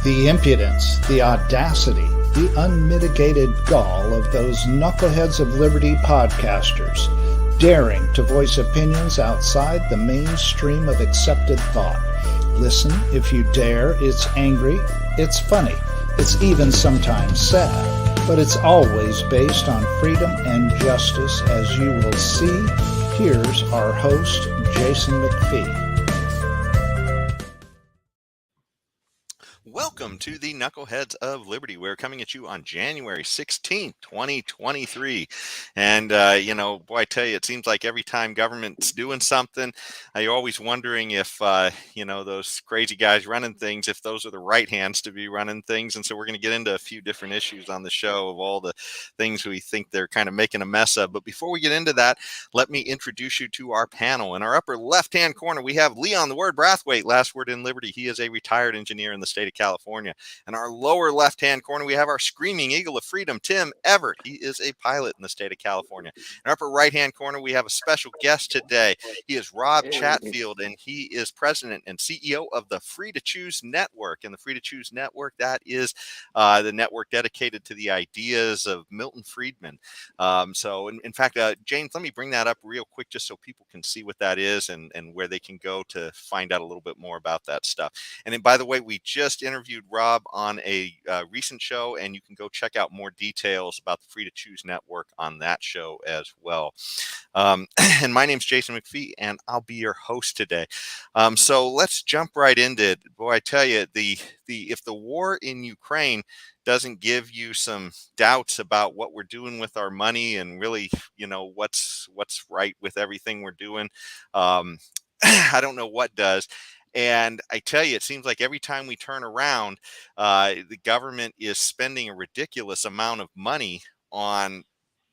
The impudence, the audacity, the unmitigated gall of those knuckleheads of liberty podcasters, daring to voice opinions outside the mainstream of accepted thought. Listen if you dare. It's angry, it's funny, it's even sometimes sad, but it's always based on freedom and justice, as you will see. Here's our host, Jason McPhee. Welcome to the Knuckleheads of Liberty. We're coming at you on January 16th, 2023. And, boy, I tell you, it seems like every time government's doing something, you're always wondering if, those crazy guys running things, if those are the right hands to be running things. And so we're going to get into a few different issues on the show of all the things we think they're kind of making a mess of. But before we get into that, let me introduce you to our panel. In our upper left-hand corner, we have Leon the Word Brathwaite, last word in Liberty. He is a retired engineer in the state of California. In our lower left-hand corner, we have our screaming eagle of freedom, Tim Everett. He is a pilot in the state of California. In our upper right-hand corner, we have a special guest today. He is Rob Chatfield, and he is president and CEO of the Free to Choose Network. And the Free to Choose Network, that is the network dedicated to the ideas of Milton Friedman. In fact, James, let me bring that up real quick just so people can see what that is and where they can go to find out a little bit more about that stuff. And then, by the way, we just interviewed Rob on a recent show, and you can go check out more details about the Free to Choose Network on that show as well. And my name's Jason McPhee, and I'll be your host today. So let's jump right into it. Boy, I tell you, if the war in Ukraine doesn't give you some doubts about what we're doing with our money and really, what's right with everything we're doing, I don't know what does. And I tell you, it seems like every time we turn around, the government is spending a ridiculous amount of money on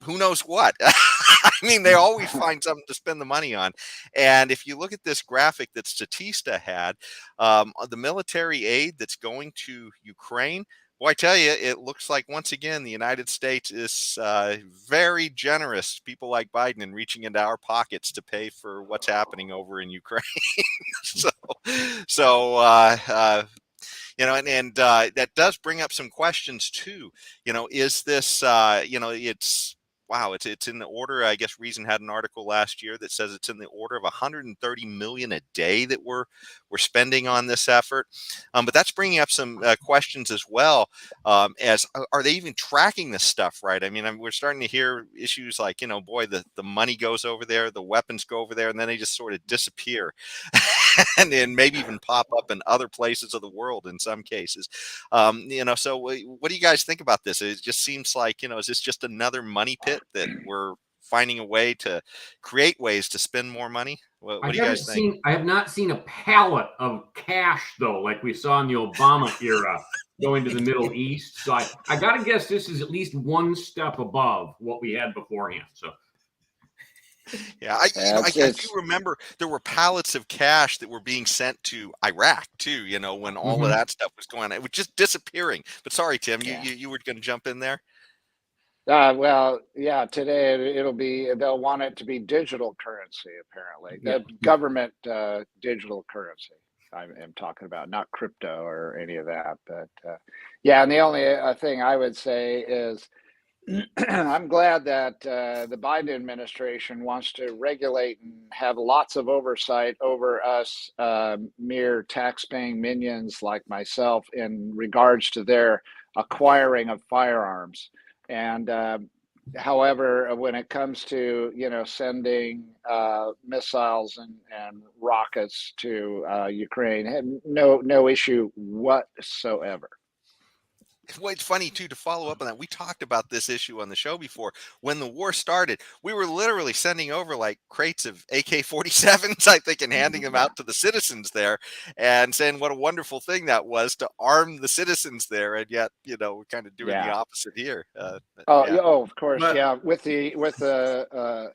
who knows what. I mean, they always find something to spend the money on. And if you look at this graphic that Statista had, the military aid that's going to Ukraine, well, I tell you, it looks like, once again, the United States is very generous, people like Biden, in reaching into our pockets to pay for what's happening over in Ukraine. That does bring up some questions, too. Is this, it's in the order, I guess Reason had an article last year that says it's in the order of 130 million a day that we're spending on this effort. But that's bringing up some questions as well, as are they even tracking this stuff right? I mean, we're starting to hear issues like, the money goes over there, the weapons go over there, and then they just sort of disappear and then maybe even pop up in other places of the world in some cases. So what do you guys think about this? It just seems like, is this just another money pit that we're finding a way to create ways to spend more money? What do you guys think? I have not seen a pallet of cash, though, like we saw in the Obama era going to the Middle East. So I got to guess this is at least one step above what we had beforehand. So. Yeah, I do remember there were pallets of cash that were being sent to Iraq too. When all of that stuff was going on, it was just disappearing. But sorry, Tim, you were going to jump in there. Today they'll want it to be digital currency. Apparently, the government digital currency. I am talking about, not crypto or any of that. But and the only thing I would say is, I'm glad that the Biden administration wants to regulate and have lots of oversight over us mere tax-paying minions like myself in regards to their acquiring of firearms. And however, when it comes to sending missiles and rockets to Ukraine, no issue whatsoever. Well, it's funny, too, to follow up on that. We talked about this issue on the show before. When the war started, we were literally sending over like crates of AK-47s, I think, and handing them out to the citizens there and saying what a wonderful thing that was to arm the citizens there. And yet, we're kind of doing the opposite here. Of course. With the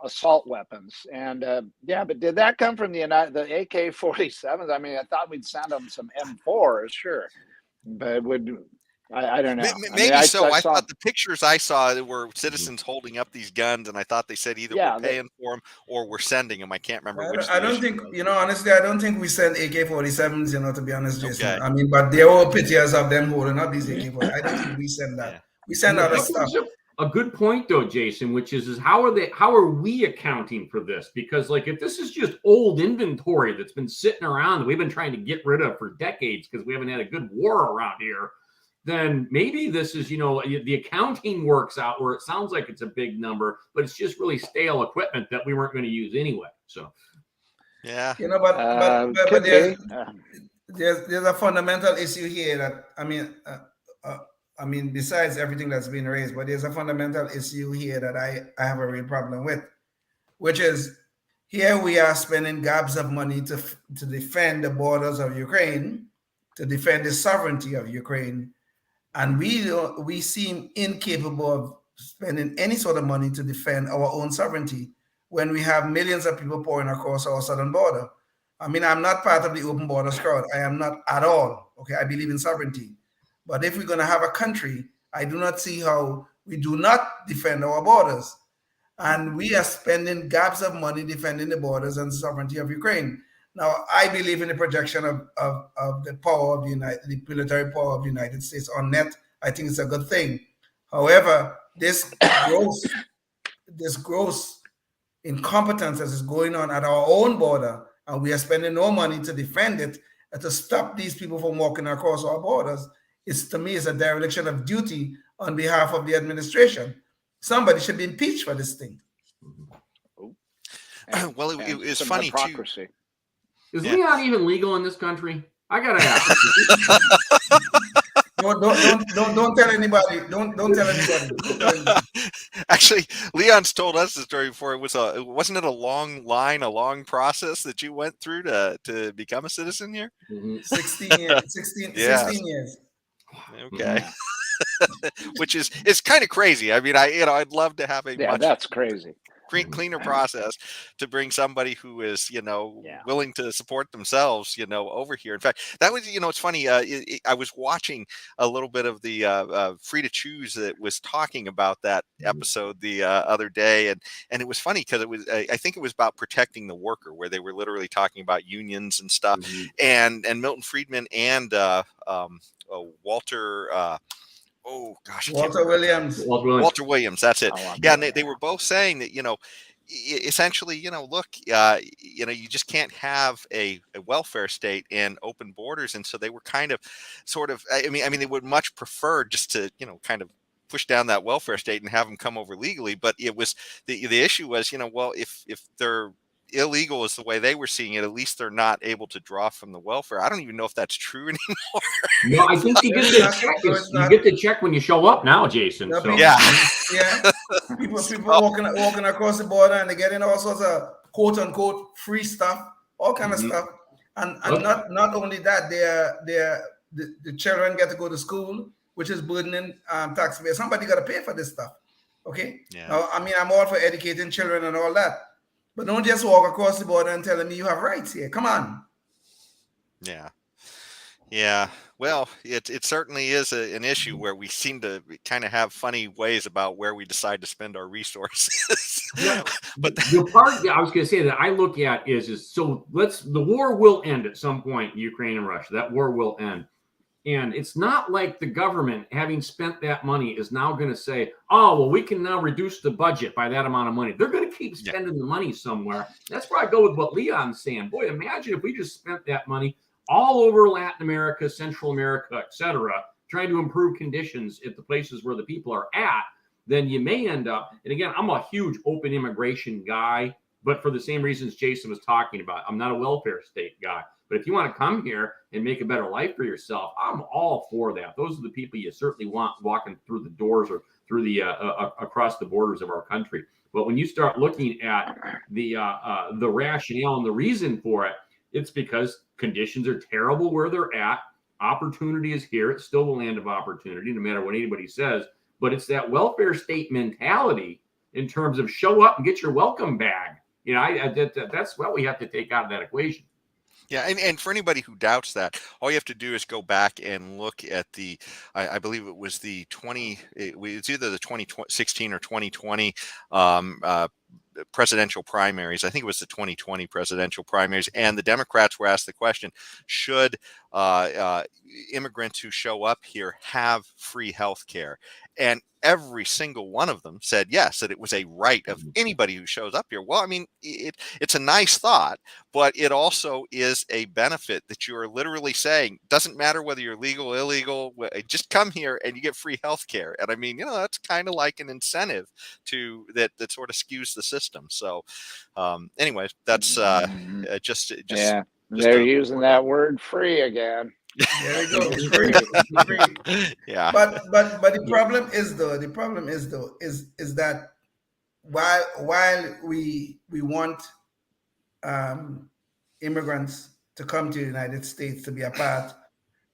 assault weapons. And but did that come from the AK-47s? I mean, I thought we'd send them some M4s, sure. But I don't know. Maybe so. I saw, thought the pictures I saw were citizens holding up these guns, and I thought they said either we're paying for them or we're sending them. I can't remember which. I don't think, honestly, I don't think we send AK-47s, to be honest, Jason. Okay. I mean, but there were pictures of them holding up these AK-47s. I don't think we send that. Yeah. We send other stuff. A good point though, Jason, which is how are we accounting for this? Because like if this is just old inventory that's been sitting around that we've been trying to get rid of for decades because we haven't had a good war around here, then maybe this is, the accounting works out where it sounds like it's a big number, but it's just really stale equipment that we weren't going to use anyway. So yeah. But there's a fundamental issue here that I mean, besides everything that's been raised, but there's a fundamental issue here that I have a real problem with, which is here we are spending gobs of money to defend the borders of Ukraine, to defend the sovereignty of Ukraine, and we seem incapable of spending any sort of money to defend our own sovereignty when we have millions of people pouring across our southern border. I mean, I'm not part of the open borders crowd. I am not at all. Okay, I believe in sovereignty. But if we're going to have a country, I do not see how we do not defend our borders. And we are spending gobs of money defending the borders and sovereignty of Ukraine. Now, I believe in the projection of the power of the military power of the United States on net. I think it's a good thing. However, this gross incompetence that is going on at our own border, and we are spending no money to defend it and to stop these people from walking across our borders, to me, is a dereliction of duty on behalf of the administration. Somebody should be impeached for this thing. Well, it's funny hypocrisy. Too. Is Leon even legal in this country? I gotta ask. Don't tell anybody. Don't tell anybody. Actually, Leon's told us the story before. Wasn't it a long line, a long process that you went through to become a citizen here? 16 years. 16 years. Okay. Which is kind of crazy. I mean, I'd love to have that's crazy. Cleaner process to bring somebody who is, willing to support themselves, over here. In fact, that was, it's funny. I was watching a little bit of the Free to Choose that was talking about that episode the other day. And it was funny because it was, I think it was about protecting the worker, where they were literally talking about unions and stuff. And Milton Friedman and Walter Williams. Walter Williams, that's it. Yeah, and they were both saying that, essentially, look, you just can't have a welfare state and open borders. And so they were kind of I mean, they would much prefer just to, kind of push down that welfare state and have them come over legally. But it was the issue was, well, if they're illegal is the way they were seeing it, at least they're not able to draw from the welfare. I don't even know if that's true anymore. No, I think you get the check when you show up now, Jason. So. Yeah. People walking across the border and they're getting all sorts of quote unquote free stuff, all kind of stuff. And not only that, the children get to go to school, which is burdening taxpayers. Somebody got to pay for this stuff. Okay. Yeah. Now, I mean, I'm all for educating children and all that. But don't just walk across the border and telling me you have rights here. Come on. Yeah. Well, it certainly is an issue where we seem to kind of have funny ways about where we decide to spend our resources. But the part that I was going to say that I look at is the war will end at some point in Ukraine and Russia. That war will end. And it's not like the government, having spent that money, is now going to say, oh, well, we can now reduce the budget by that amount of money. They're going to keep spending the money somewhere. That's where I go with what Leon's saying. Boy, imagine if we just spent that money all over Latin America, Central America, etc., trying to improve conditions at the places where the people are at, then you may end up, and again, I'm a huge open immigration guy, but for the same reasons Jason was talking about. I'm not a welfare state guy. But if you want to come here and make a better life for yourself, I'm all for that. Those are the people you certainly want walking through the doors or through the across the borders of our country. But when you start looking at the rationale and the reason for it, it's because conditions are terrible where they're at. Opportunity is here. It's still the land of opportunity, no matter what anybody says. But it's that welfare state mentality in terms of show up and get your welcome bag. That's what we have to take out of that equation. Yeah, and for anybody who doubts that, all you have to do is go back and look at I believe it was it's either the 2016 or 2020 presidential primaries. I think it was the 2020 presidential primaries, and the Democrats were asked the question: should immigrants who show up here have free health care? And every single one of them said yes, that it was a right of anybody who shows up here. Well, I mean, it's a nice thought, but it also is a benefit that you are literally saying doesn't matter whether you're legal, illegal, just come here and you get free health care. And I mean, that's kind of like an incentive to that sort of skews the system. So anyways, that's just yeah, they're using that word free again. There you go. Free. Yeah. But the problem is that while we want immigrants to come to the United States to be a part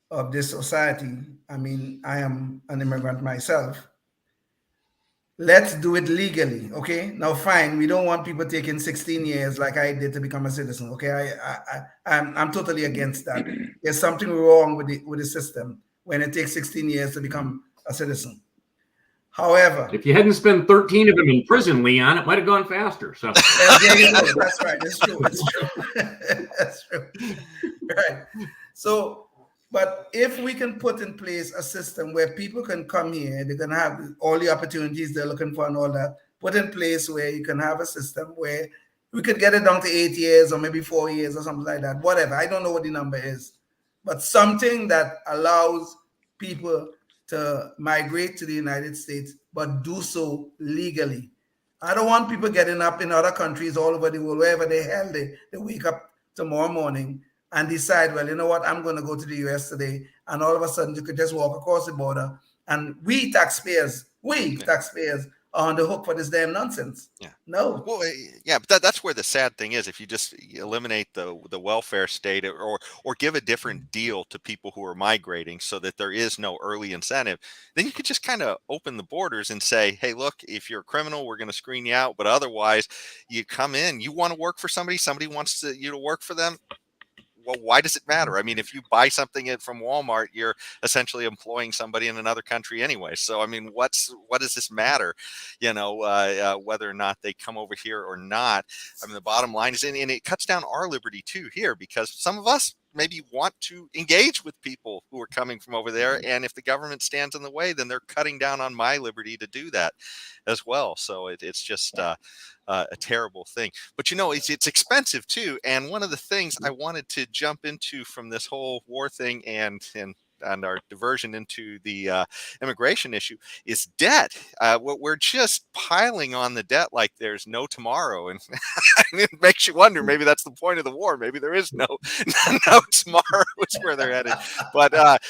of this society. I mean, I am an immigrant myself. Let's do it legally, okay? Now, fine. We don't want people taking 16 years like I did to become a citizen, okay? I'm totally against that. There's something wrong with the system when it takes 16 years to become a citizen. However, if you hadn't spent 13 of them in prison, Leon, it might have gone faster. So that's right. It's true. That's true. Right. So, but if we can put in place a system where people can come here, they can have all the opportunities they're looking for and all that, put in place where you can have a system where we could get it down to 8 years or maybe 4 years or something like that. Whatever. I don't know what the number is, but something that allows people to migrate to the United States, but do so legally. I don't want people getting up in other countries all over the world, wherever the hell they wake up tomorrow morning and decide, well, you know what, I'm going to go to the US today. And all of a sudden you could just walk across the border and we taxpayers are on the hook for this damn nonsense. Yeah. No. Well, yeah, but that's where the sad thing is. If you just eliminate the welfare state or give a different deal to people who are migrating so that there is no early incentive, then you could just kind of open the borders and say, hey, look, if you're a criminal, we're going to screen you out. But otherwise, you come in, you want to work for somebody wants you to work for them. Well, why does it matter? I mean, if you buy something from Walmart, you're essentially employing somebody in another country anyway. So, I mean, what does this matter? Whether or not they come over here or not. I mean, the bottom line is, and it cuts down our liberty too here, because some of us maybe want to engage with people who are coming from over there. And if the government stands in the way, then they're cutting down on my liberty to do that as well. So it's just a terrible thing. But it's expensive too. And one of the things I wanted to jump into from this whole war thing and our diversion into the immigration issue is debt. We're just piling on the debt like there's no tomorrow, and it makes you wonder. Maybe that's the point of the war. Maybe there is no tomorrow. Is where they're headed. But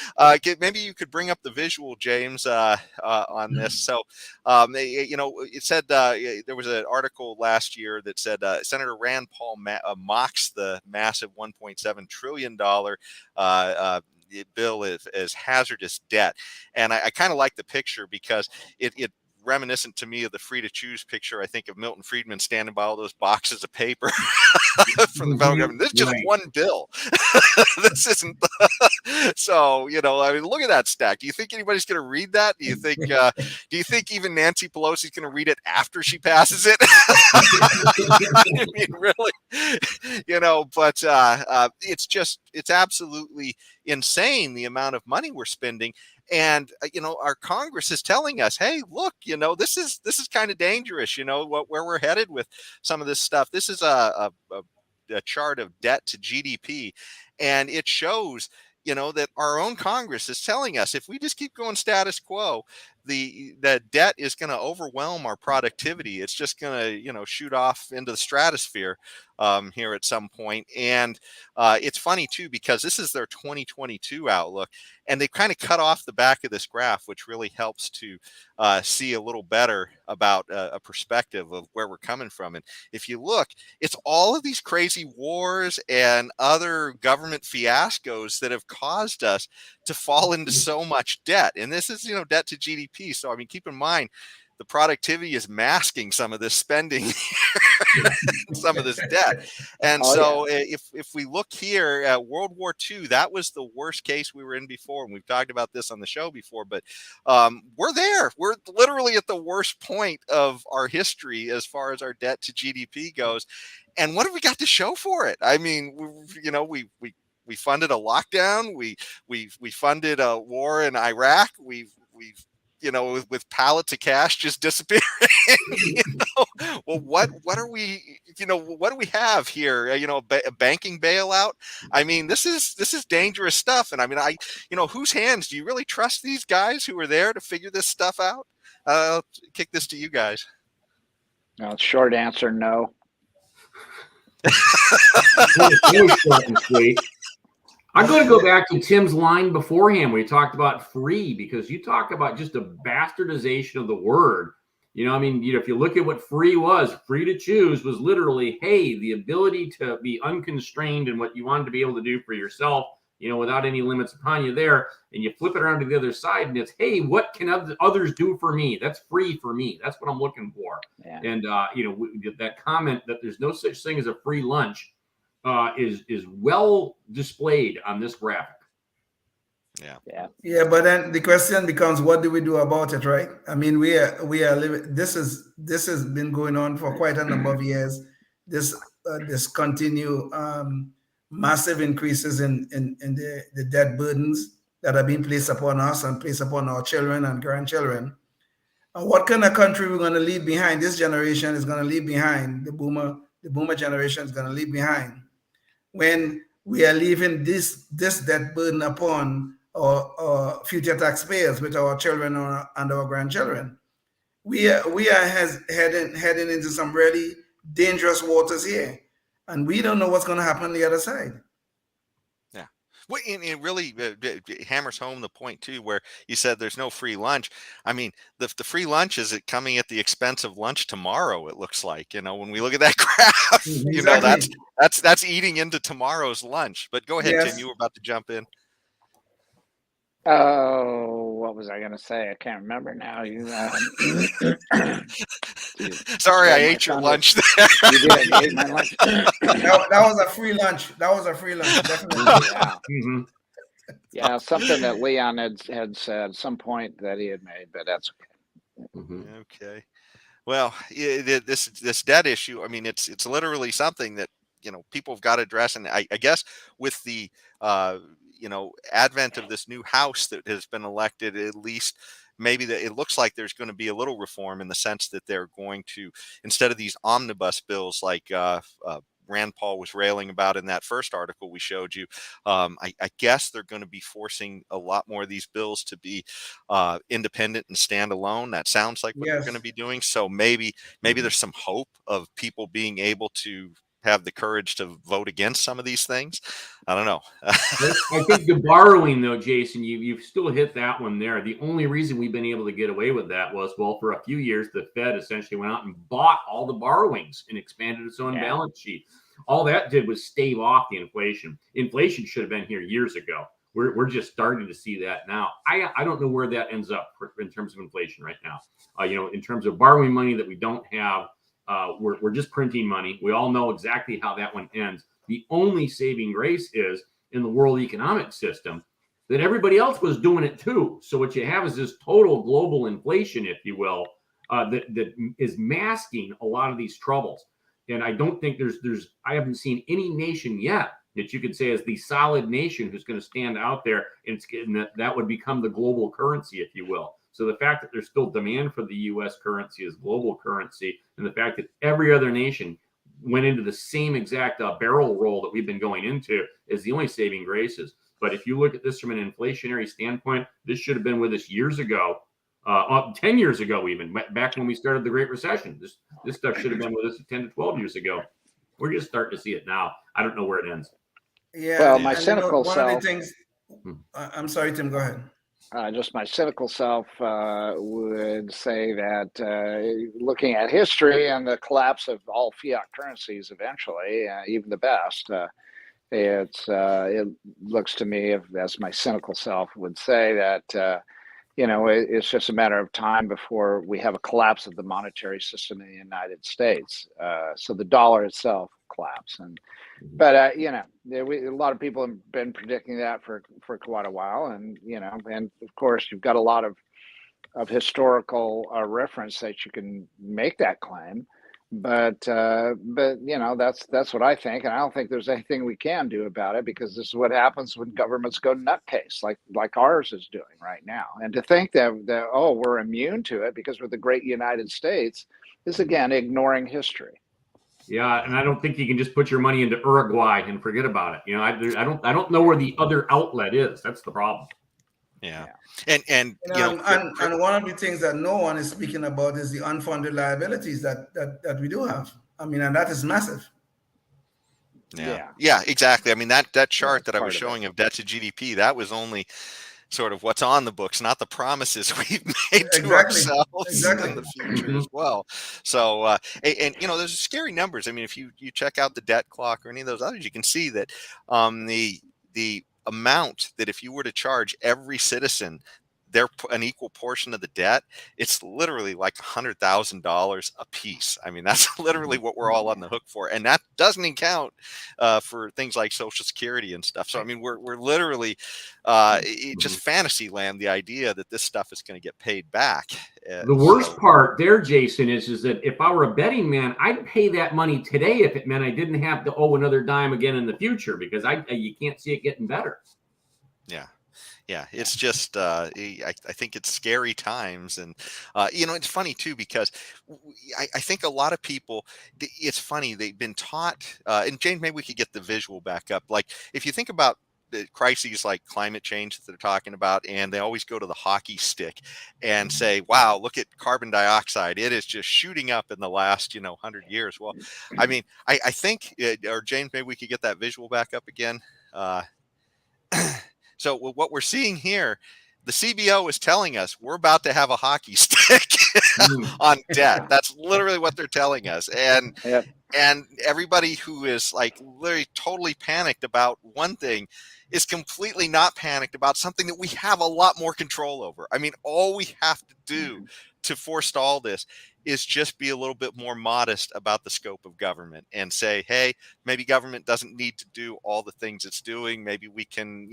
maybe you could bring up the visual, James, on this. So, it said there was an article last year that said Senator Rand Paul mocks the massive $1.7 trillion bill as hazardous debt. And I kind of like the picture because it reminiscent to me of the free to choose picture, I think, of Milton Friedman standing by all those boxes of paper from the federal government. This is just one bill. This isn't. So, I mean, look at that stack. Do you think anybody's going to read that? Do you think even Nancy Pelosi's going to read it after she passes it? I mean, really, but it's absolutely insane the amount of money we're spending. And our Congress is telling us, hey, look, this is kind of dangerous. Where we're headed with some of this stuff. This is a chart of debt to GDP, and it shows that our own Congress is telling us if we just keep going status quo, the debt is going to overwhelm our productivity. It's just going to shoot off into the stratosphere here at some point. And it's funny too, because this is their 2022 outlook, and they've kind of cut off the back of this graph, which really helps to see a little better about a perspective of where we're coming from. And if you look, it's all of these crazy wars and other government fiascos that have caused us to fall into so much debt. And this is, debt to GDP. So, I mean, keep in mind, the productivity is masking some of this spending. some of this debt. And if we look here at World War II, that was the worst case we were in before. And we've talked about this on the show before, but we're there. We're literally at the worst point of our history as far as our debt to GDP goes. And what have we got to show for it? I mean, we funded a lockdown. We funded a war in Iraq. We've with pallets of cash just disappearing. Well, what are we? What do we have here? A banking bailout. I mean, this is dangerous stuff. And I mean, whose hands do you really trust these guys who are there to figure this stuff out? I'll kick this to you guys. No, short answer, no. I'm going to go back to Tim's line beforehand where he talked about free, because you talk about just a bastardization of the word. If you look at what free was, free to choose was literally, hey, the ability to be unconstrained in what you wanted to be able to do for yourself, without any limits upon you there. And you flip it around to the other side and it's, hey, what can others do for me? That's free for me. That's what I'm looking for. Yeah. And, that comment that there's no such thing as a free lunch is well displayed on this graphic. Yeah. But then the question becomes, what do we do about it, right? I mean, we are living. This has been going on for quite a number of years. This continue massive increases in the debt burdens that are being placed upon us and placed upon our children and grandchildren. And what kind of country we're going to leave behind? This generation is going to leave behind. The boomer generation is going to leave behind. When we are leaving this debt burden upon our future taxpayers with our children and our grandchildren, we are heading into some really dangerous waters here, and we don't know what's going to happen on the other side. Yeah, well, it really hammers home the point too, where you said there's no free lunch. I mean, the free lunch is coming at the expense of lunch tomorrow. It looks like, when we look at that graph, Exactly. that's eating into tomorrow's lunch. But go ahead, Yes. Tim. You were about to jump in. Oh, what was I going to say? I can't remember now. Sorry, I ate your lunch there. You did. You ate my lunch. That was a free lunch. Definitely. Yeah. Mm-hmm. Yeah, something that Leon had said, some point that he had made, but that's okay. Mm-hmm. Okay. Well, this debt issue, I mean, it's literally something that, people have got to address. And I guess with the, advent of this new House that has been elected, at least maybe it looks like there's going to be a little reform in the sense that they're going to, instead of these omnibus bills like Rand Paul was railing about in that first article we showed you, I guess they're going to be forcing a lot more of these bills to be independent and standalone. That sounds like what they're going to be doing. So maybe there's some hope of people being able to have the courage to vote against some of these things. I don't know. I think the borrowing, though, Jason, you've still hit that one there. The only reason we've been able to get away with that was, well, for a few years, the Fed essentially went out and bought all the borrowings and expanded its own balance sheet. All that did was stave off the inflation. Inflation should have been here years ago. We're just starting to see that now. I don't know where that ends up in terms of inflation right now. In terms of borrowing money that we don't have, we're just printing money. We all know exactly how that one ends. The only saving grace is in the world economic system that everybody else was doing it too. So what you have is this total global inflation, if you will, that is masking a lot of these troubles. And I don't think I haven't seen any nation yet that you could say is the solid nation who's going to stand out there and that would become the global currency, if you will. So the fact that there's still demand for the U.S. currency as global currency, and the fact that every other nation went into the same exact barrel roll that we've been going into is the only saving graces. But if you look at this from an inflationary standpoint, this should have been with us years ago, 10 years ago, even back when we started the Great Recession. This stuff should have been with us 10 to 12 years ago. We're just starting to see it now. I don't know where it ends. Yeah. Well, my cynical one self. of the things. I'm sorry, Tim. Go ahead. Just my cynical self would say that looking at history and the collapse of all fiat currencies eventually, even the best, it looks to me, as my cynical self would say, that it's just a matter of time before we have a collapse of the monetary system in the United States. So the dollar itself collapse. But a lot of people have been predicting that for quite a while, and of course you've got a lot of historical reference that you can make that claim. But that's what I think, and I don't think there's anything we can do about it, because this is what happens when governments go nutcase, like ours is doing right now. And to think that we're immune to it because we're the great United States is again ignoring history. Yeah, and I don't think you can just put your money into Uruguay and forget about it. I don't know where the other outlet is. That's the problem. Yeah. And one of the things that no one is speaking about is the unfunded liabilities that we do have. I mean, and that is massive. Yeah, exactly. I mean, that chart that I was showing of debt to GDP, that was only sort of what's on the books, not the promises we've made to ourselves in the future as well. So, and those are scary numbers. I mean, if you check out the debt clock or any of those others, you can see that the amount that if you were to charge every citizen an equal portion of the debt, it's literally like $100,000 a piece. I mean, that's literally what we're all on the hook for, and that doesn't count for things like Social Security and stuff. So I mean, we're literally just fantasy land, the idea that this stuff is going to get paid back. The worst part there, Jason, is that if I were a betting man, I'd pay that money today if it meant I didn't have to owe another dime again in the future, because you can't see it getting better. Yeah, it's just I think it's scary times, and it's funny too, because I think a lot of people, it's funny, they've been taught, and James, maybe we could get the visual back up. Like if you think about the crises like climate change that they're talking about, and they always go to the hockey stick and say, wow, look at carbon dioxide, it is just shooting up in the last 100 years. Well, I mean, I think, or James, maybe we could get that visual back up again. So what we're seeing here, the CBO is telling us we're about to have a hockey stick on debt. That's literally what they're telling us. And everybody who is like literally totally panicked about one thing is completely not panicked about something that we have a lot more control over. I mean, all we have to do to forestall this is just be a little bit more modest about the scope of government and say, hey, maybe government doesn't need to do all the things it's doing. Maybe we can,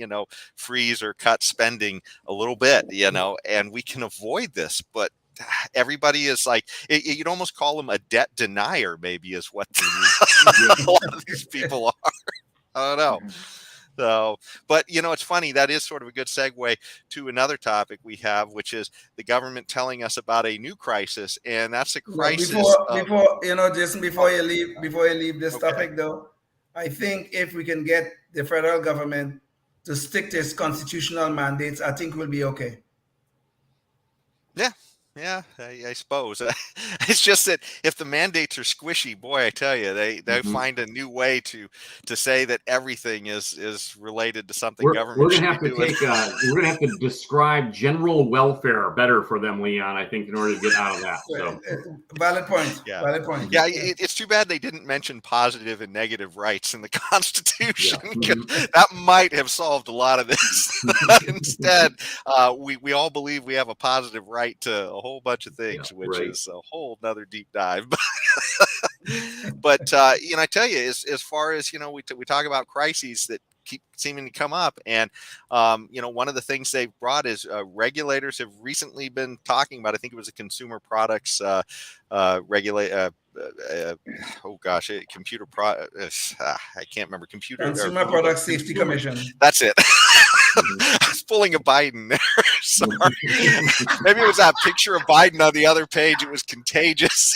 freeze or cut spending a little bit, and we can avoid this. But everybody is like, you'd almost call them a debt denier, maybe, is what a lot of these people are. I don't know. So, but it's funny, that is sort of a good segue to another topic we have, which is the government telling us about a new crisis, and that's a crisis. Before Jason, before you leave this topic, though, I think if we can get the federal government to stick to its constitutional mandates, I think we'll be okay. Yeah, I suppose. It's just that if the mandates are squishy, boy, I tell you, they find a new way to say that everything is related to something government. We're gonna have to we're gonna have to describe general welfare better for them, Leon, I think, in order to get out of that. So. Valid point. Yeah. Valid point. Yeah, it's too bad they didn't mention positive and negative rights in the Constitution. That might have solved a lot of this. Instead, we all believe we have a positive right to a whole bunch of things, which is a whole nother deep dive. But I tell you, as far as we talk about crises that keep seeming to come up, and one of the things they've brought is regulators have recently been talking about. I think it was a consumer products I can't remember. Consumer Product Safety Commission. That's it. I was pulling a Biden there. Sorry. Maybe it was that picture of Biden on the other page. It was contagious.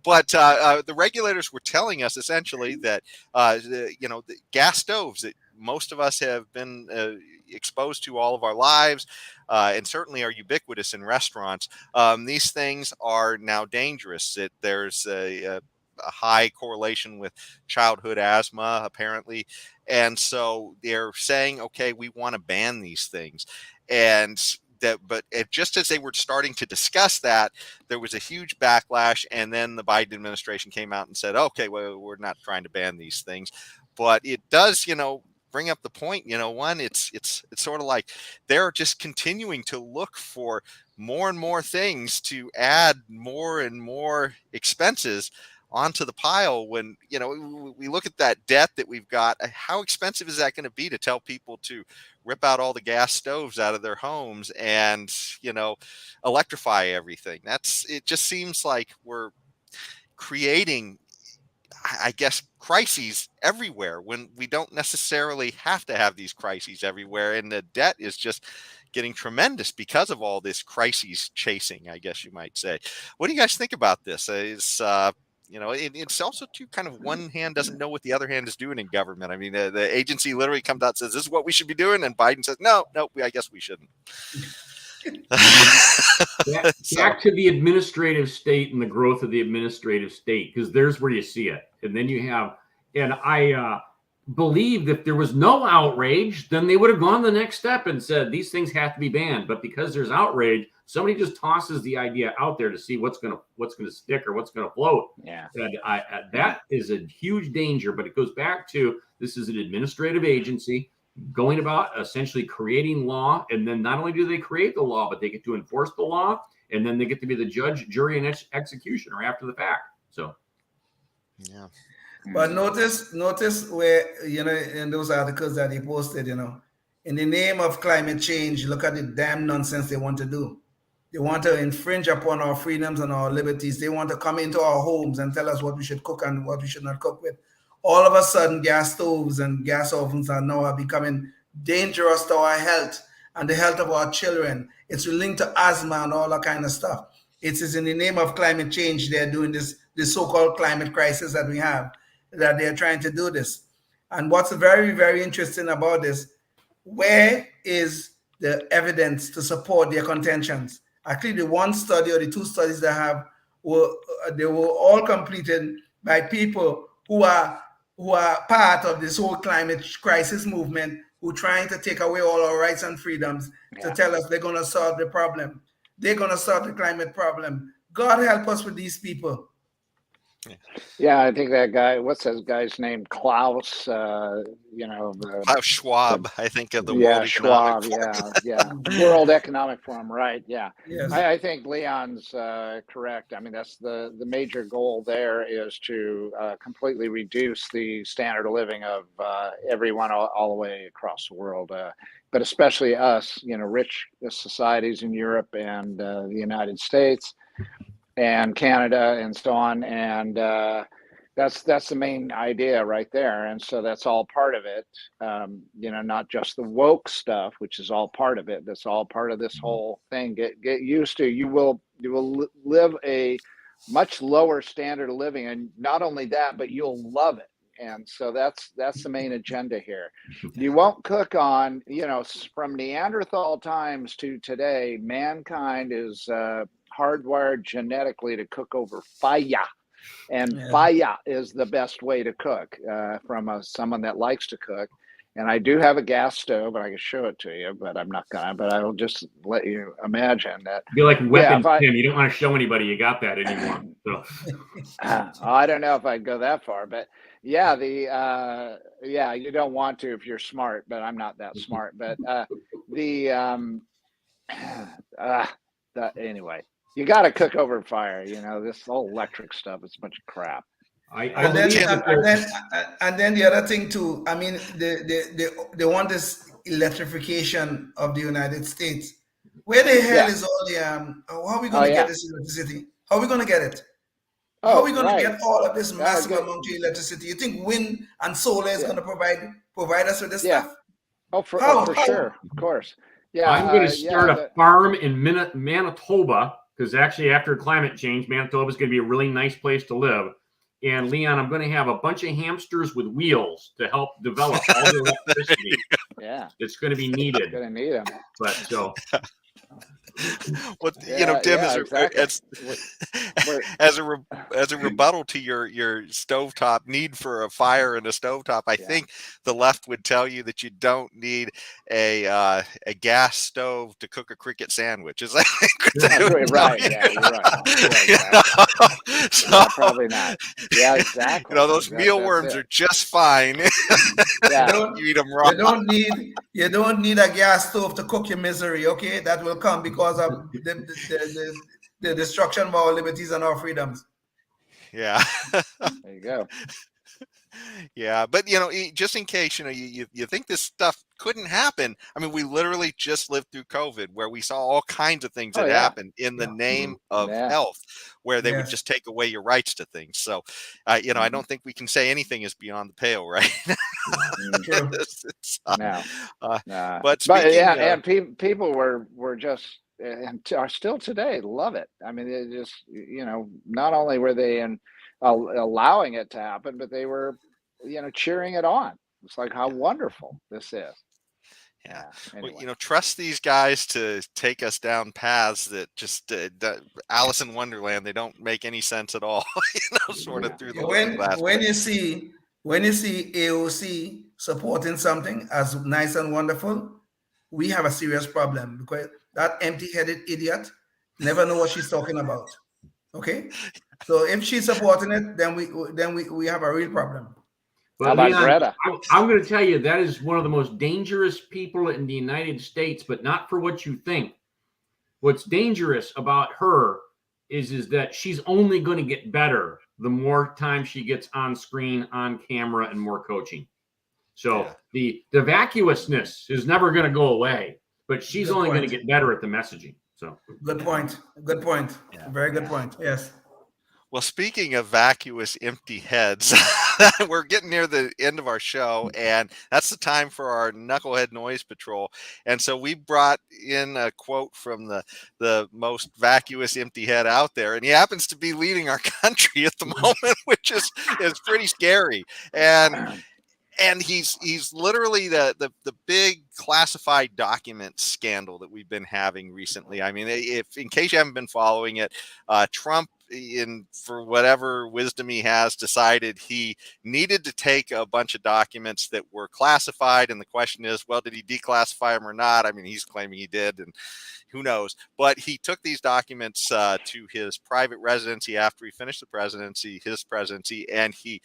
But the regulators were telling us essentially that the gas stoves that most of us have been exposed to all of our lives, and certainly are ubiquitous in restaurants, these things are now dangerous. That there's a high correlation with childhood asthma, apparently. And so they're saying, okay, we want to ban these things. And just as they were starting to discuss that, there was a huge backlash. And then the Biden administration came out and said, okay, well, we're not trying to ban these things. But it does, bring up the point, one, it's sort of like they're just continuing to look for more and more things to add more and more expenses onto the pile. When we look at that debt that we've got, how expensive is that going to be to tell people to rip out all the gas stoves out of their homes and electrify everything? It just seems like we're creating, I guess, crises everywhere when we don't necessarily have to have these crises everywhere, and the debt is just getting tremendous because of all this crises chasing, I guess you might say. What do you guys think about this? It's also too kind of one hand doesn't know what the other hand is doing in government. I mean, the agency literally comes out and says, this is what we should be doing. And Biden says, no, I guess we shouldn't. Back to the administrative state and the growth of the administrative state, because there's where you see it. And then you have, and I believe that if there was no outrage, then they would have gone the next step and said, these things have to be banned. But because there's outrage, somebody just tosses the idea out there to see what's going to stick or what's going to float. Yeah. And that is a huge danger, but it goes back to, this is an administrative agency going about essentially creating law. And then not only do they create the law, but they get to enforce the law. And then they get to be the judge, jury, and executioner after the fact. So, yeah. But notice where, in those articles that he posted, in the name of climate change, look at the damn nonsense they want to do. They want to infringe upon our freedoms and our liberties. They want to come into our homes and tell us what we should cook and what we should not cook with. All of a sudden, gas stoves and gas ovens are becoming dangerous to our health and the health of our children. It's linked to asthma and all that kind of stuff. It is in the name of climate change they're doing this so-called climate crisis that we have, that they're trying to do this. And what's very, very interesting about this, where is the evidence to support their contentions? Actually, the one study or the two studies they have they were all completed by people who are part of this whole climate crisis movement, who are trying to take away all our rights and freedoms to tell us they're going to solve the problem. They're going to solve the climate problem. God help us with these people. Yeah, I think that guy, what's that guy's name? Klaus, Klaus Schwab, I think, of the World Schwab, Economic Forum. yeah. World Economic Forum, right, yeah. Yes. I think Leon's correct. I mean, that's the major goal there, is to completely reduce the standard of living of everyone all the way across the world, but especially us, rich societies in Europe and the United States and Canada and so on. And that's the main idea right there. And so that's all part of it. Not just the woke stuff, which is all part of it. That's all part of this whole thing. Get used to, you will live a much lower standard of living. And not only that, but you'll love it. And so that's the main agenda here. You won't cook on, from Neanderthal times to today, mankind is hardwired genetically to cook over fire, and fire is the best way to cook from someone that likes to cook. And I do have a gas stove, and I can show it to you, but I'm not gonna. But I'll just let you imagine that. Be like weapons, Tim. You don't want to show anybody you got that anymore. So. I don't know if I'd go that far, but yeah, you don't want to if you're smart, but I'm not that smart. But anyway. You got to cook over fire, this whole electric stuff is a bunch of crap. And then the other thing too, I mean, they want this electrification of the United States. Where the hell is all the, how are we going to get this electricity? How are we going to get it? How are we going to get all of this massive amount of electricity? You think wind and solar is going to provide us with this stuff? Oh, for sure, of course. Yeah, I'm going to start a farm in Manitoba, because actually after climate change, Manitoba is going to be a really nice place to live. And Leon, I'm going to have a bunch of hamsters with wheels to help develop all the electricity. Yeah, it's going to be needed. Going to need them. But so Well, Tim, exactly. as a rebuttal to your stovetop need for a fire and a stovetop, I think the left would tell you that you don't need a gas stove to cook a cricket sandwich. Is that right? Yeah, you're right. Yeah, exactly. So, probably not. Yeah, exactly. Those mealworms are just fine. Yeah, you eat them raw. You don't need a gas stove to cook your misery. Okay, that will come because of the destruction of our liberties and our freedoms. Yeah. There you go. Yeah, but just in case you think this stuff couldn't happen. I mean, we literally just lived through COVID, where we saw all kinds of things that happened in the name of health, where they would just take away your rights to things. So, I don't think we can say anything is beyond the pale, right? No. But speaking, and people were just and are still today love it. I mean, they just not only were they allowing it to happen, but they were cheering it on. It's like how wonderful this is. Yeah. Anyway. Well, trust these guys to take us down paths that just Alice in Wonderland. They don't make any sense at all. Sort of through the looking glass. When you see AOC supporting something as nice and wonderful, we have a serious problem, because that empty-headed idiot never know what she's talking about. Okay, so if she's supporting it, then we have a real problem. But how about Greta? I'm going to tell you, that is one of the most dangerous people in the United States, but not for what you think. What's dangerous about her is that she's only going to get better the more time she gets on screen, on camera, and more coaching. So the vacuousness is never going to go away, but she's only going to get better at the messaging. So good point. Yeah. Very good point. Yes. Well, speaking of vacuous, empty heads, we're getting near the end of our show, and that's the time for our Knucklehead Noise Patrol. And so we brought in a quote from the most vacuous, empty head out there, and he happens to be leading our country at the moment, which is pretty scary. And he's literally the big classified document scandal that we've been having recently. I mean, if in case you haven't been following it, Trump, for whatever wisdom he has, decided he needed to take a bunch of documents that were classified, and the question is, well, did he declassify them or not? I mean, he's claiming he did, and who knows? But he took these documents to his private residency after he finished his presidency, and he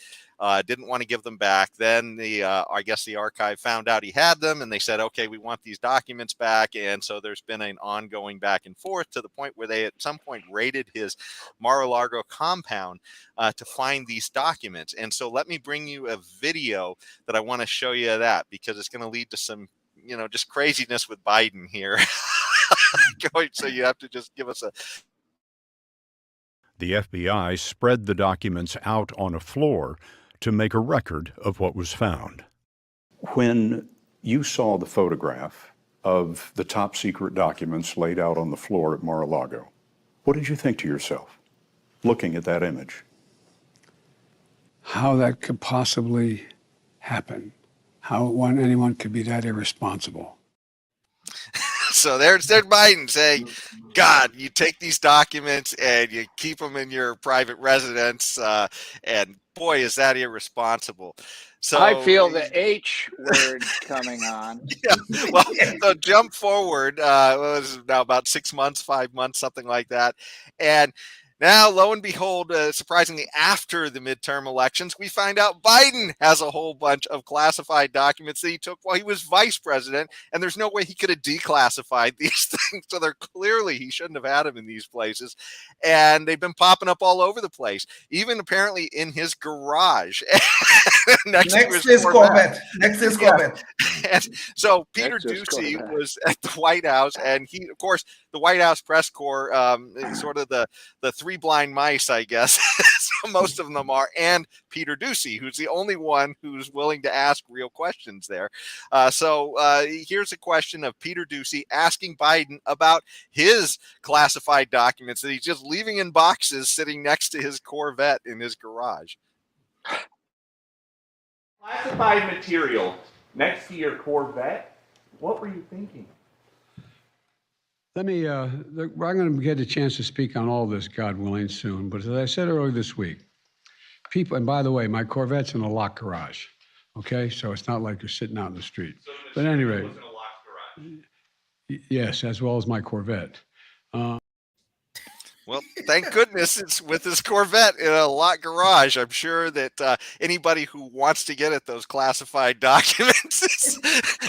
didn't want to give them back. Then I guess the archive found out he had them, and they said, okay, we want these documents back. And so there's been an ongoing back and forth to the point where they at some point raided his Mar-a-Lago compound to find these documents. And so let me bring you a video that I want to show you that, because it's going to lead to some, just craziness with Biden here. So you have to just give us a... The FBI spread the documents out on a floor to make a record of what was found. When you saw the photograph of the top secret documents laid out on the floor at Mar-a-Lago, what did you think to yourself, looking at that image? How that could possibly happen. How anyone could be that irresponsible. So there's Biden saying, God, you take these documents and you keep them in your private residence, and boy, is that irresponsible. So I feel the H word coming on. Yeah, well, so jump forward, it was now about 6 months, 5 months, something like that. And now, lo and behold, surprisingly, after the midterm elections, we find out Biden has a whole bunch of classified documents that he took while he was vice president, and there's no way he could have declassified these things. So they're clearly, he shouldn't have had them in these places. And they've been popping up all over the place, even apparently in his garage. Next to his Corvette. And so Peter Doocy was at the White House, and he, of course, the White House press corps, sort of the three blind mice, I guess. So most of them are, and Peter Doocy, who's the only one who's willing to ask real questions there. So here's a question of Peter Doocy asking Biden about his classified documents that he's just leaving in boxes sitting next to his Corvette in his garage. Classified material next to your Corvette? What were you thinking? Let me, I'm going to get a chance to speak on all this, God willing, soon. But as I said earlier this week, people, and by the way, my Corvette's in a locked garage. Okay, so it's not like you're sitting out in the street. But anyway, yes, as well as my Corvette. Well, thank goodness it's with his Corvette in a locked garage. I'm sure that anybody who wants to get at those classified documents is,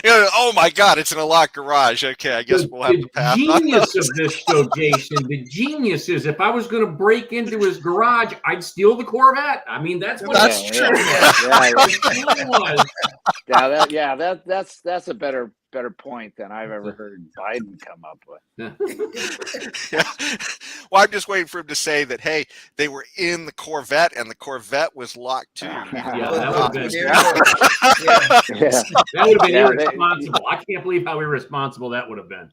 oh my God, it's in a locked garage. Okay, I guess we'll have to pass. The genius of this, though, Jason, the genius is if I was going to break into his garage, I'd steal the Corvette. I mean, that's what that's true. That's a better point than I've ever heard Biden come up with. Yeah. Well, I'm just waiting for him to say that, hey, they were in the Corvette and the Corvette was locked too. That would have been irresponsible. I can't believe how irresponsible that would have been.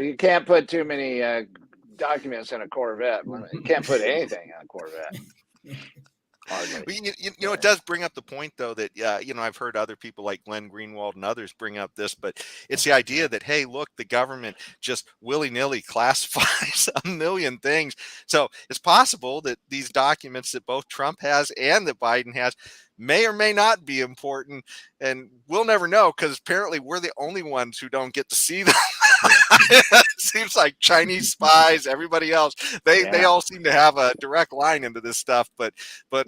You can't put too many documents in a Corvette. You can't put anything in a Corvette. It does bring up the point, though, that, I've heard other people like Glenn Greenwald and others bring up this, but it's the idea that, hey, look, the government just willy-nilly classifies a million things. So it's possible that these documents that both Trump has and that Biden has may or may not be important. And we'll never know because apparently we're the only ones who don't get to see them. It seems like Chinese spies, everybody else, they all seem to have a direct line into this stuff. But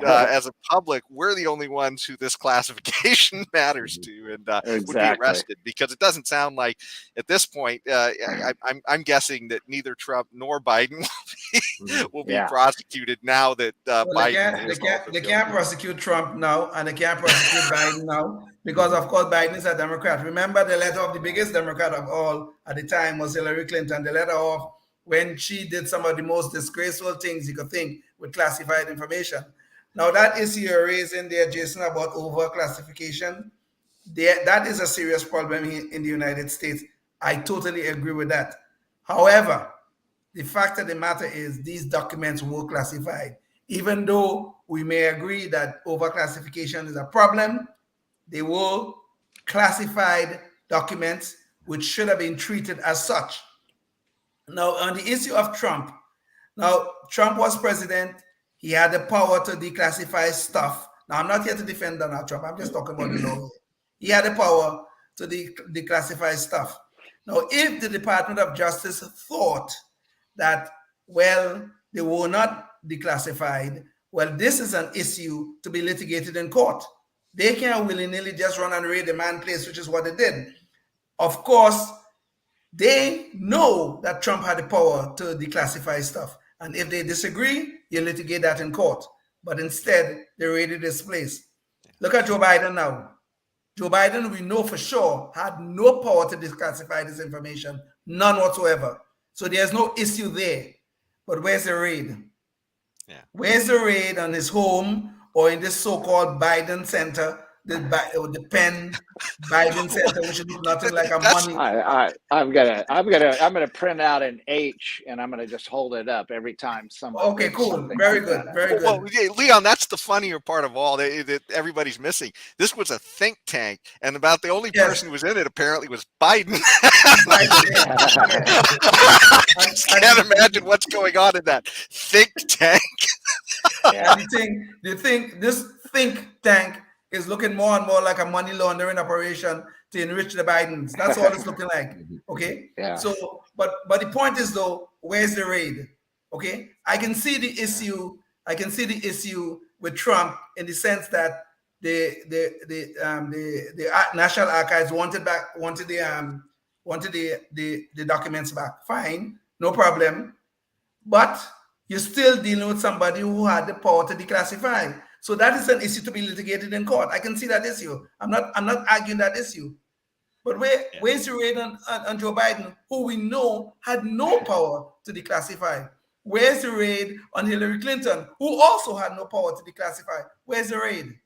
as a public, we're the only ones who this classification matters to and would be arrested, because it doesn't sound like at this point, I'm guessing that neither Trump nor Biden will be prosecuted now that Biden. They can't prosecute Trump now, and they can't prosecute Biden now, because of course Biden is a Democrat. Remember, the letter of the biggest Democrat of all at the time was Hillary Clinton. The letter of when she did some of the most disgraceful things you could think with classified information. Now that issue you're raising there, Jason, about over-classification, that is a serious problem in the United States. I totally agree with that. However, the fact of the matter is these documents were classified. Even though we may agree that overclassification is a problem, they were classified documents which should have been treated as such. Now, on the issue of Trump, now Trump was president. He had the power to declassify stuff. Now, I'm not here to defend Donald Trump. I'm just talking about the law. He had the power to declassify stuff. Now, if the Department of Justice thought that, well, they were not declassified, well, this is an issue to be litigated in court. They can't willy-nilly just run and raid the man's place, which is what they did. Of course, they know that Trump had the power to declassify stuff. And if they disagree, you litigate that in court. But instead, they raided this place. Look at Joe Biden now. Joe Biden, we know for sure, had no power to declassify this information, none whatsoever. So there's no issue there. But where's the raid? Yeah. Where's the raid on his home or in this so-called Biden Center, the Penn Biden Center, which looks nothing like a money? I'm gonna print out an H and I'm gonna just hold it up every time someone. Okay, cool, very good, very good. Well, Leon, that's the funnier part of all that everybody's missing. This was a think tank, and about the only person who was in it apparently was Biden. I can't imagine what's going on in that think tank. This think tank is looking more and more like a money laundering operation to enrich the Bidens. That's all it's looking like. Okay. Yeah. So, but the point is though, where's the raid? Okay. I can see the issue. I can see the issue with Trump in the sense that the National Archives wanted the documents back. Fine, no problem. But you're still dealing with somebody who had the power to declassify. So that is an issue to be litigated in court. I can see that issue. I'm not arguing that issue. But where's the raid on Joe Biden, who we know had no power to declassify? Where's the raid on Hillary Clinton, who also had no power to declassify? Where's the raid?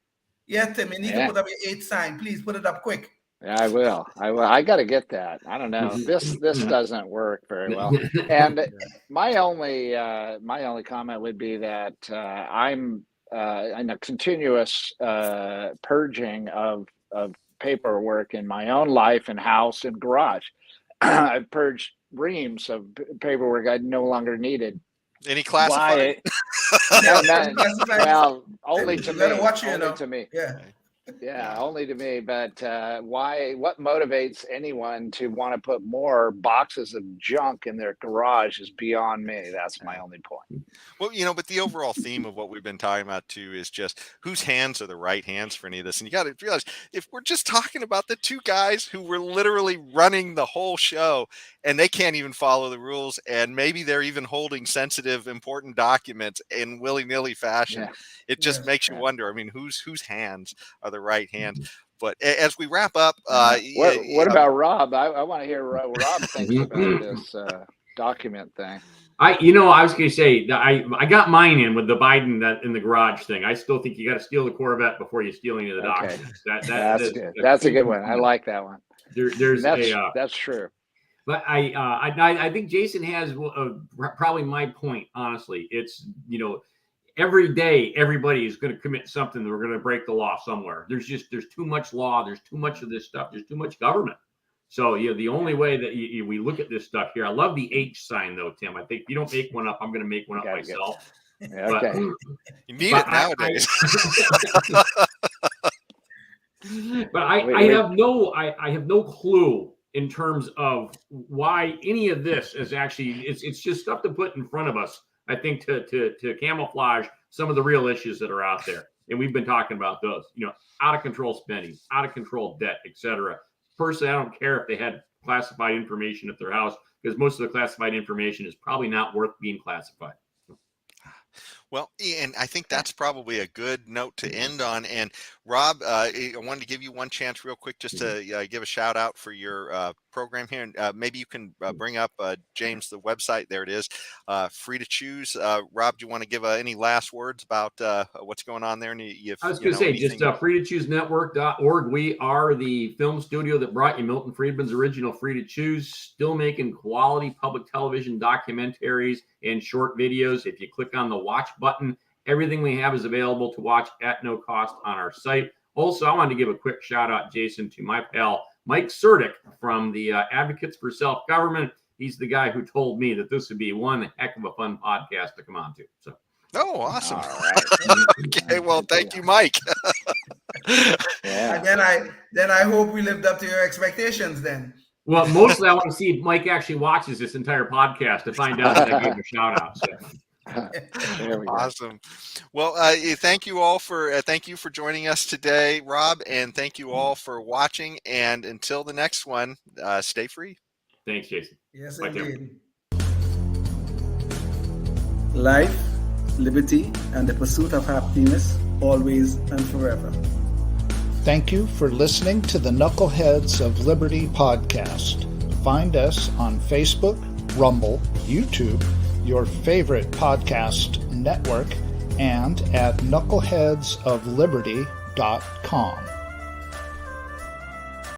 Yeah, Tim, you need to put up your 8 sign. Please put it up quick. Yeah, I will. I got to get that. I don't know. This doesn't work very well. And my only comment would be that I'm in a continuous purging of paperwork in my own life and house and garage. I've purged reams of paperwork I no longer needed. Any classified? Well, only to me. Watch only to me. Yeah, only to me. But why? What motivates anyone to want to put more boxes of junk in their garage is beyond me. That's my only point. Well, but the overall theme of what we've been talking about too is just whose hands are the right hands for any of this. And you got to realize, if we're just talking about the two guys who were literally running the whole show and they can't even follow the rules, and maybe they're even holding sensitive, important documents in willy-nilly fashion, it just makes you wonder. I mean, whose hands are the right hands? But as we wrap up, what about Rob? I want to hear what Rob thinks about this document thing. I was going to say that I got mine in with the Biden that in the garage thing. I still think you got to steal the Corvette before you steal any of the documents. That's good. That's a good one. I like that one. That's true. But I think Jason has probably my point. Honestly, it's every day everybody is going to commit something that we're going to break the law somewhere. There's too much law. There's too much of this stuff. There's too much government. So the only way that we look at this stuff here, I love the H sign though, Tim. I think if you don't make one up, I'm going to make one up myself. Okay. You need it nowadays. But I have no clue in terms of why any of this is actually it's just stuff to put in front of us. I think to camouflage some of the real issues that are out there, and we've been talking about those. Out of control spending, out of control debt, etc. Personally, I don't care if they had classified information at their house, because most of the classified information is probably not worth being classified. Well, and I think that's probably a good note to end on. And Rob, I wanted to give you one chance real quick just to give a shout out for your program here. And maybe you can bring up, James, the website. There it is, Free to Choose. Rob, do you want to give any last words about what's going on there? And I was going to say, just freetocchoosenetwork.org. We are the film studio that brought you Milton Friedman's original Free to Choose, still making quality public television documentaries and short videos. If you click on the watch button, everything we have is available to watch at no cost on our site. Also, I wanted to give a quick shout out, Jason, to my pal Mike Surdick from the Advocates for Self-Government. He's the guy who told me that this would be one heck of a fun podcast to come on to. So, awesome. All right. Okay, well, thank you, Mike. And then I hope we lived up to your expectations then. Well, mostly I want to see if Mike actually watches this entire podcast to find out that I gave him a shout out. So. Awesome. Well, thank you all for joining us today, Rob, and thank you all for watching. And until the next one, stay free. Thanks, Jason. Yes, Bye, indeed. Life, liberty, and the pursuit of happiness, always and forever. Thank you for listening to the Knuckleheads of Liberty podcast. Find us on Facebook, Rumble, YouTube, your favorite podcast network, and at knuckleheadsofliberty.com.